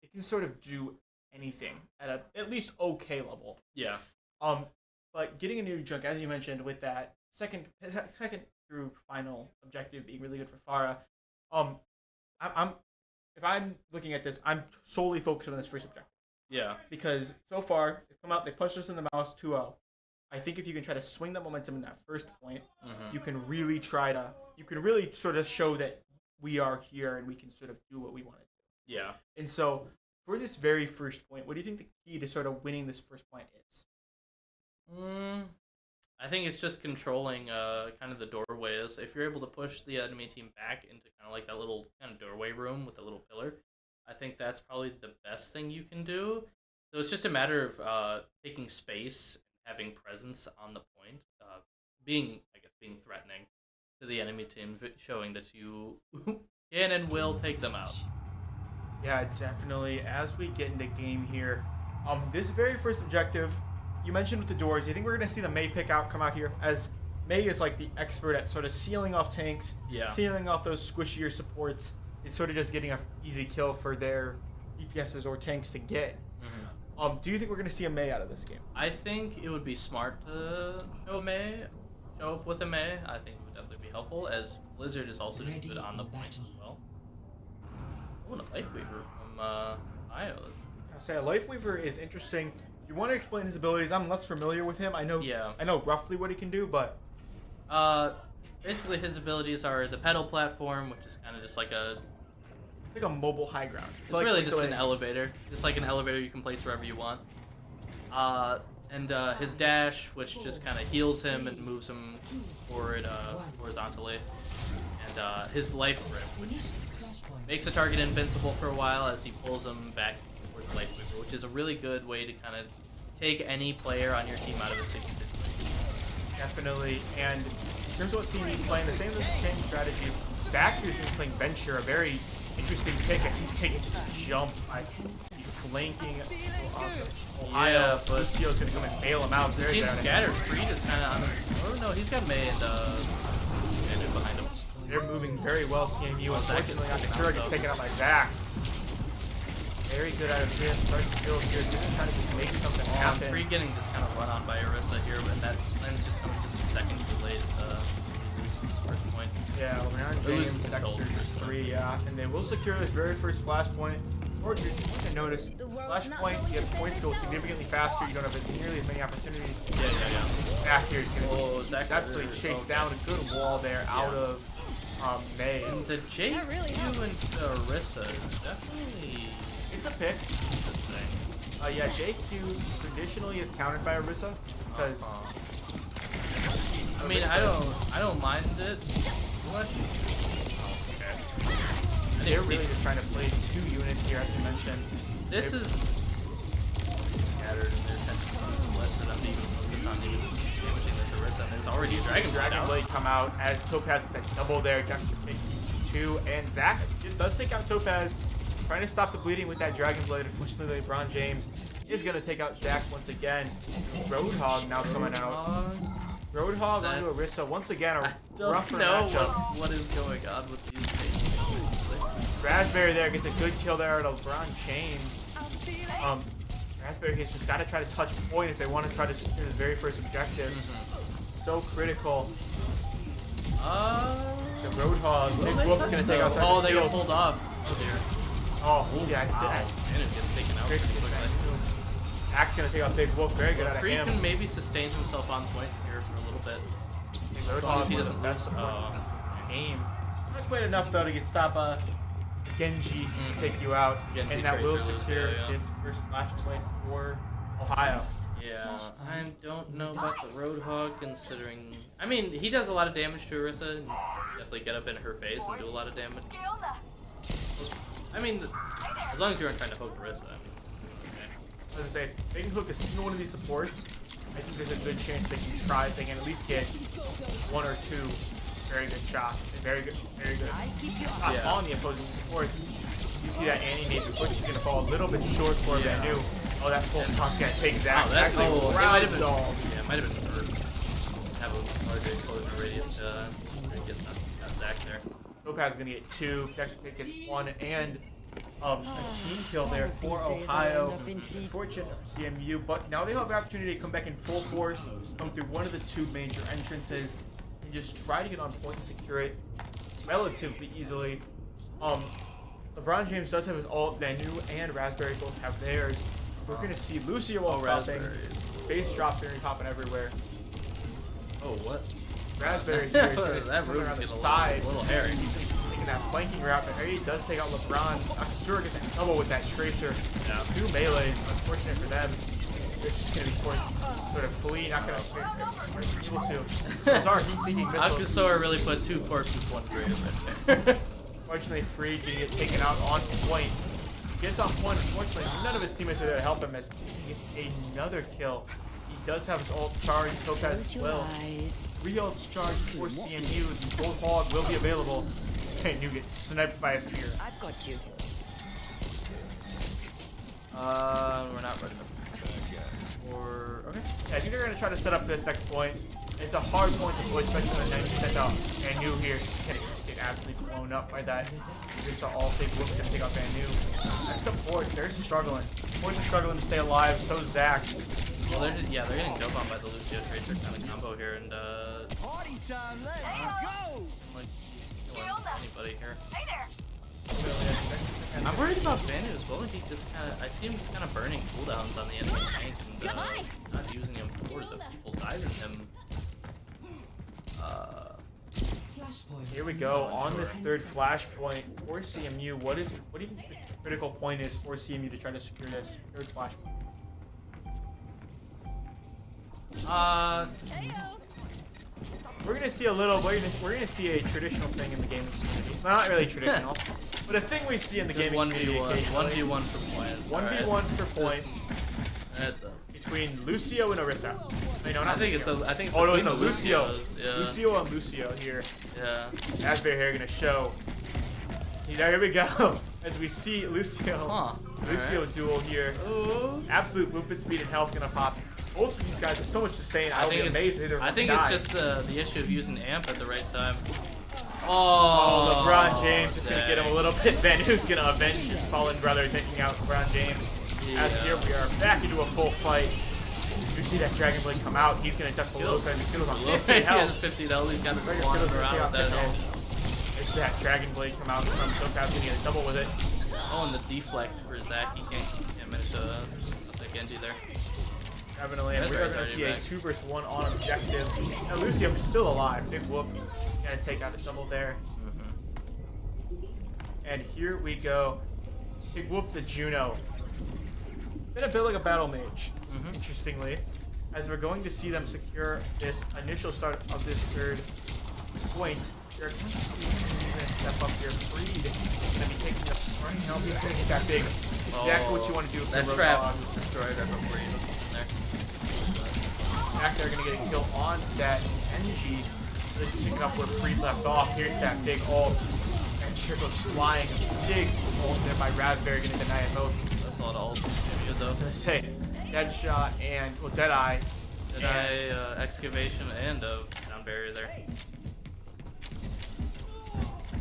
it can sort of do anything at a at least okay level. Yeah. But getting a new junk, as you mentioned, with that second through final objective being really good for Farah. If I'm looking at this, I'm solely focused on this first objective. Yeah. Because so far, they come out, they punched us in the mouth 2-0. I think if you can try to swing that momentum in that first point, you can really sort of show that we are here and we can sort of do what we want to do. Yeah. And so, for this very first point, what do you think the key to sort of winning this first point is? I think it's just controlling kind of the doorways. If you're able to push the enemy team back into kind of like that little kind of doorway room with the little pillar, I think that's probably the best thing you can do. So it's just a matter of taking space and having presence on the point, being threatening to the enemy team, showing that you can and will take them out. Yeah, definitely. As we get into game here, this very first objective, you mentioned with the doors, do you think we're going to see the Mei pick come out here? As Mei is like the expert at sort of sealing off tanks, sealing off those squishier supports. It's sort of just getting an easy kill for their DPSs or tanks to get. Do you think we're going to see a Mei out of this game? I think it would be smart to show up with a Mei. I think it would definitely be helpful, as Blizzard is also just good on the point as well. Oh, and a Life Weaver from Io. I'll say a Life Weaver is interesting. If you want to explain his abilities, I'm less familiar with him. I know roughly what he can do, but basically his abilities are the pedal platform, which is kind of just like a mobile high ground. It's like really just an elevator, just like an elevator you can place wherever you want. And his dash, which just kind of heals him and moves him forward horizontally, and his life grip, which makes a target invincible for a while as he pulls him back towards Life Weaver, which is a really good way to kind of take any player on your team out of a sticky situation. Definitely, and in terms of what CMU is playing, the same strategies. Zack who's been playing Venture, a very interesting pick as he's taking just jumps. Flanking Ohio, but Osorio's going to come and bail him out. The team scattered. Freed is kind of on his... Oh no, he's got Mei and behind him. They're moving very well, CMU. Unfortunately, on the Kura gets taken out by Zack. Very good out of him. Starting to feel good. Just trying to make something happen. Freed getting just kind of run on by Orisa here, and that lens just coming just a second too late. Loses this first point. Yeah, LeBron James, Dexter, 3, and they will secure this very first flashpoint. Or you can notice, flashpoint, you get points go significantly faster. You don't have nearly as many opportunities. Yeah. Zack here is going to absolutely chase down a good wall there out of Mei. And the JQ and Orisa is definitely... It's a pick. Yeah, JQ traditionally is countered by Orisa because... I mean, I don't mind it too much. They're really just trying to play 2 units here, as you mentioned. This is scattered and their attention is split for them to even focus on damaging this Orisa. There's already a Dragon Blade come out as Topaz gets that double there. Dexter takes 2, and Zack does take out Topaz, trying to stop the bleeding with that Dragon Blade. Unfortunately, LeBron James is going to take out Zack once again. Roadhog now coming out. Roadhog onto Orisa once again. A rougher matchup. What is going on with these things. Raspberry there gets a good kill there at LeBron James. Raspberry has just got to try to touch point if they want to try to secure this very first objective. So critical. The Roadhog. Big Wolf's going to take out Cypher. Oh, they got pulled off. Oh, dear. Oh, yeah. Wow. And it gets taken out pretty quickly. Zack's going to take out Big Wolf. Very good out of him. Freed can maybe sustain himself on point here for a little bit. As long as he doesn't lose aim. Not quite enough, though, to get stop Genji to take you out. Genji and that will secure this first flashpoint for Ohio. Yeah, I don't know about the Roadhog, considering... I mean, he does a lot of damage to Orisa, and definitely get up in her face and do a lot of damage. I mean, as long as you aren't trying to hook Orisa, I mean... Okay. I was going to say, if they can hook a single one of these supports, I think there's a good chance they can try, they can at least get 1 or 2 very good shots. Very good Yeah. on the opposing supports. You see that Annie maybe Butch is going to fall a little bit short for Vaneue. Oh, that full shot's going to take Zack. Oh, that actually it might have been. dog. Yeah, it might have been first. Have a larger explosion radius to get that Zack there. Topaz is going to get 2. Petersen gets 1, and a team kill there for Ohio. Unfortunate for CMU, but now they have the opportunity to come back in full force, come through one of the 2 major entrances, and just try to get on point and secure it relatively easily. LeBron James does have his ult. Vaneue and Raspberry both have theirs. We're going to see Lucio while popping. Base drop theory popping everywhere. Oh, what? Raspberry here is that coming room's around the getting side. a little hairy. He's taking that flanking route, but Harry does take out LeBron. Osorio gets in trouble with that tracer. Yeah. 2 melees. Unfortunate for them. They're just going to be forced to sort of flee. Not going to be able to. Those are heat-seeking missiles. Osorio really put 2 corpses, 1 grave right there. Unfortunately, Freed can get taken out on point. Gets on point. Unfortunately, none of his teammates are there to help him as he gets another kill. He does have his ult charged. Topaz as well. 3 ults charged for CMU. The gold hog will be available. Vaneue gets sniped by a spear. I've got you. We're not ready. Or okay. Yeah, I think they're going to try to set up this next point. It's a hard point to push, especially on the 90% out. Vaneue here just get absolutely blown up by that. You just saw all big whoops to take out Vaneue. And support, they're struggling. Supports are struggling to stay alive, so Zack. Well, they're getting doped on by the Lucio Tracer kind of combo here, and Party time, let's go! like killing anybody here. Hey there. I'm worried about Vaneue as well. He just kind of, I see him just kind of burning cooldowns on the enemy tank and not using him for the people diving him. Here we go on this 3rd flashpoint for CMU. What do you think the critical point is for CMU to try to secure this 3rd flashpoint? We're gonna see a little. We're gonna see a traditional thing in the gaming community. Well, not really traditional, but a thing we see in the gaming community. 1v1 for point. 1v1 per point That's a, between Lucio and Orisa. Wait, no, I not think Lucio. it's Oh no, it's between a the Lucio. Lucios, yeah. Lucio and Lucio here. Yeah. Raspberry here gonna show. Here we go. As we see Lucio duel here. Ooh. Absolute movement speed and health gonna pop. Both of these guys have so much to say, and I'll be amazed if they're I think die. it's just the issue of using amp at the right time. Oh, LeBron James just gonna get him a little bit. Vaneue's gonna avenge his fallen brother, taking out LeBron James. Yeah. As here we are back into a full fight. You see that Dragon Blade come out. He's gonna duck the low side. Skittles on 15 He has health. 50 health. He's got to Skittles wander gonna around take with out that 10 health. health. There's that Dragon Blade come out from Topaz, gonna get a double with it. Oh, and the deflect for Zack. He can't manage to take Genji there. Definitely, and we're gonna see a back. 2 versus 1 on objective. Now Lucio's still alive. Big whoop. Gonna take out a double there. And here we go. Big whoop the Juno. Been a bit like a battle mage, interestingly, as we're going to see them secure this initial start of this 3rd point. You're going to see him gonna step up here. Freed gonna be taking up running help. He's gonna get that big. Exactly what you want to do with That the trap Roadhog. was destroyed right before you looked in there. Back there, gonna get a kill on that NG. Really picking up where Freed left off. Here's that big ult. And Trickle's flying. Big ult there by Raspberry, gonna deny it both. That's a lot of ult. I was gonna say, Deadshot and, well, Deadeye. Deadeye, excavation, and a down barrier there.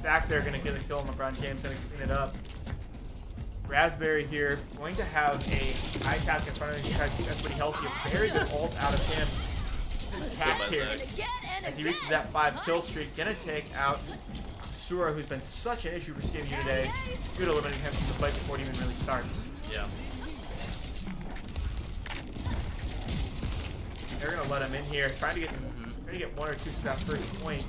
Zack there, gonna get a kill on LeBron James, gonna clean it up. Raspberry here, going to have a high task in front of him to try to keep everybody healthy. A very good ult out of him. Attack here. As he reaches that 5 kill streak, gonna take out Sura, who's been such an issue for CMU today. Good eliminating him from the fight before it even really starts. Yeah. They're gonna let him in here, trying to get 1 or 2 to that first point.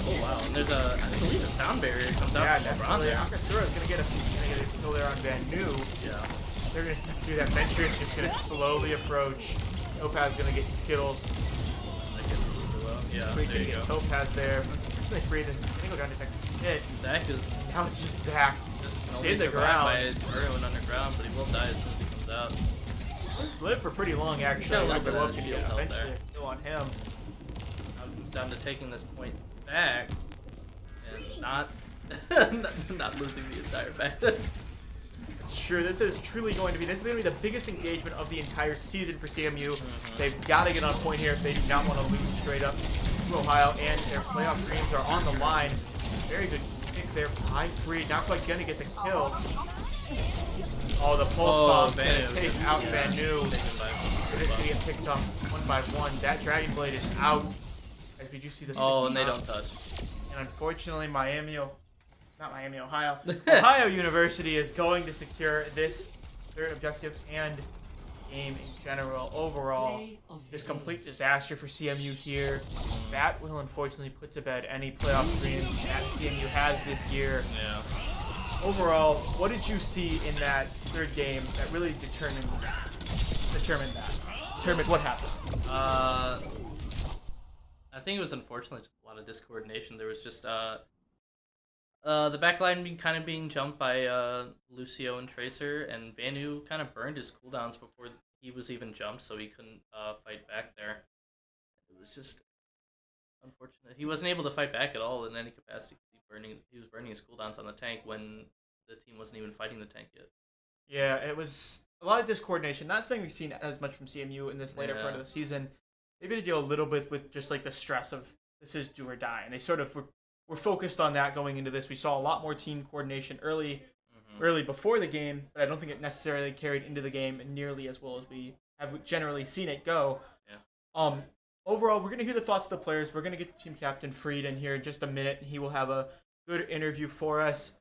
Oh wow, and there's a, I believe a sound barrier comes out from LeBron there. Akasura's gonna get a kill there on Vaneue. Yeah. They're gonna step through that. Venture's just gonna slowly approach. Topaz gonna get Skittles. Yeah, Freed there gonna you get go. Topaz there. Actually, Freed and Single got detected. Hit. Zack is Now it's just Zack. just He's only in the survived ground. by everyone underground, but he will die as soon as he comes out. lived for pretty long, actually. Got a little After bit of Logan, shield health eventually there. a kill on him. Now it comes down to taking this point back and not not losing the entire match. Sure, this is going to be the biggest engagement of the entire season for CMU. They've got to get on point here if they do not want to lose straight up to Ohio, and their playoff dreams are on the line. Very good pick there by Freed, not quite going to get the kill. Oh, the pulse bomb going to take out Vaneue. It is going to get picked up one by one. That Dragon Blade is out. As we do see the and they don't touch. And unfortunately, Ohio. Ohio University is going to secure this third objective and game in general. Overall, just complete disaster for CMU here. That will unfortunately put to bed any playoff dreams that CMU has this year. Yeah. Overall, what did you see in that third game that really determined what happened? I think it was unfortunately just a lot of discoordination. There was just the backline being jumped by Lucio and Tracer, and Vaneue kind of burned his cooldowns before he was even jumped, so he couldn't fight back there. It was just unfortunate. He wasn't able to fight back at all in any capacity. He was burning his cooldowns on the tank when the team wasn't even fighting the tank yet. Yeah, it was a lot of discoordination. Not something we've seen as much from CMU in this later part of the season. Maybe to deal a little bit with just like the stress of this is do or die, and they sort of were focused on that going into this. We saw a lot more team coordination early before the game, but I don't think it necessarily carried into the game nearly as well as we have generally seen it go. Yeah. Overall, we're going to hear the thoughts of the players. We're going to get the team captain Freed in here in just a minute, and he will have a good interview for us.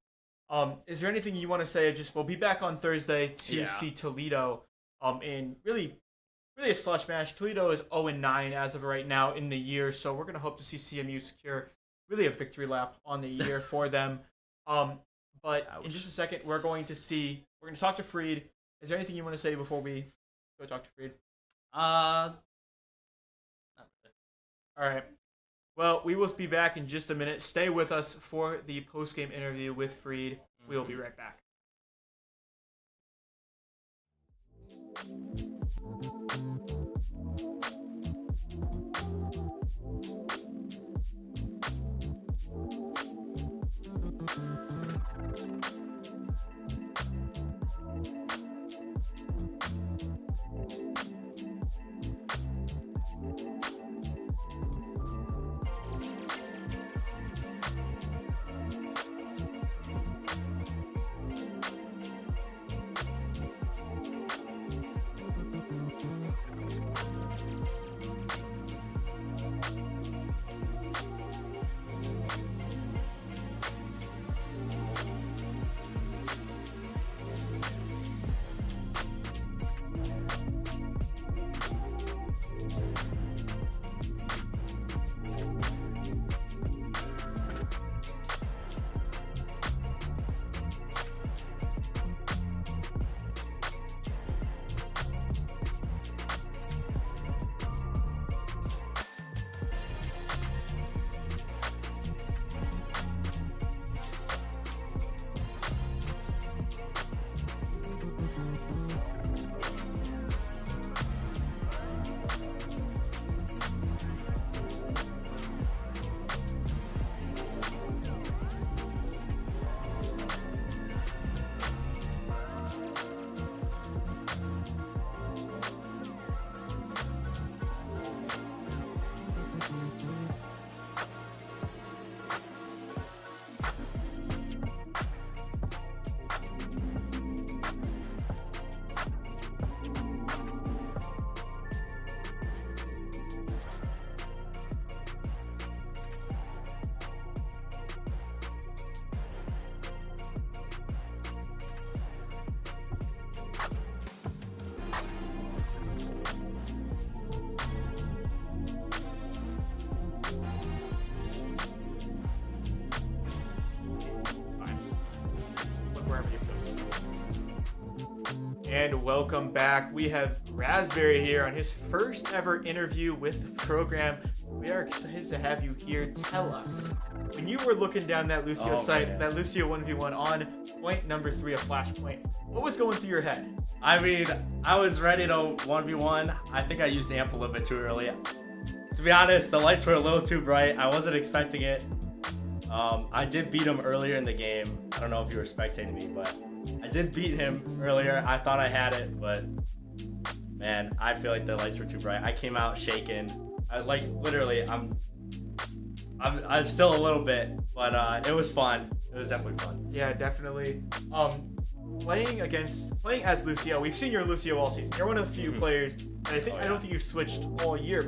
Is there anything you want to say? We'll be back on Thursday to see Toledo in really a slush match. Toledo is 0-9 as of right now in the year, so we're going to hope to see CMU secure really a victory lap on the year for them. But in just a second, we're going to talk to Freed. Is there anything you want to say before we go talk to Freed? Not really. All right. Well, we will be back in just a minute. Stay with us for the post-game interview with Freed. We will be right back. And welcome back. We have Raspberry here on his first ever interview with the program. We are excited to have you here. Tell us, when you were looking down that Lucio site, man. that Lucio 1v1 on point number 3 of Flashpoint, what was going through your head? I mean, I was ready to 1v1. I think I used amp a little bit too early. To be honest, the lights were a little too bright. I wasn't expecting it. I did beat him earlier in the game. I don't know if you were spectating me, but I did beat him earlier. I thought I had it, but man, I feel like the lights were too bright. I came out shaking. Literally, I'm still a little bit, but it was fun. It was definitely fun. Yeah, definitely. Playing as Lucio, we've seen your Lucio all season. You're one of the few players, and I don't think you've switched all year.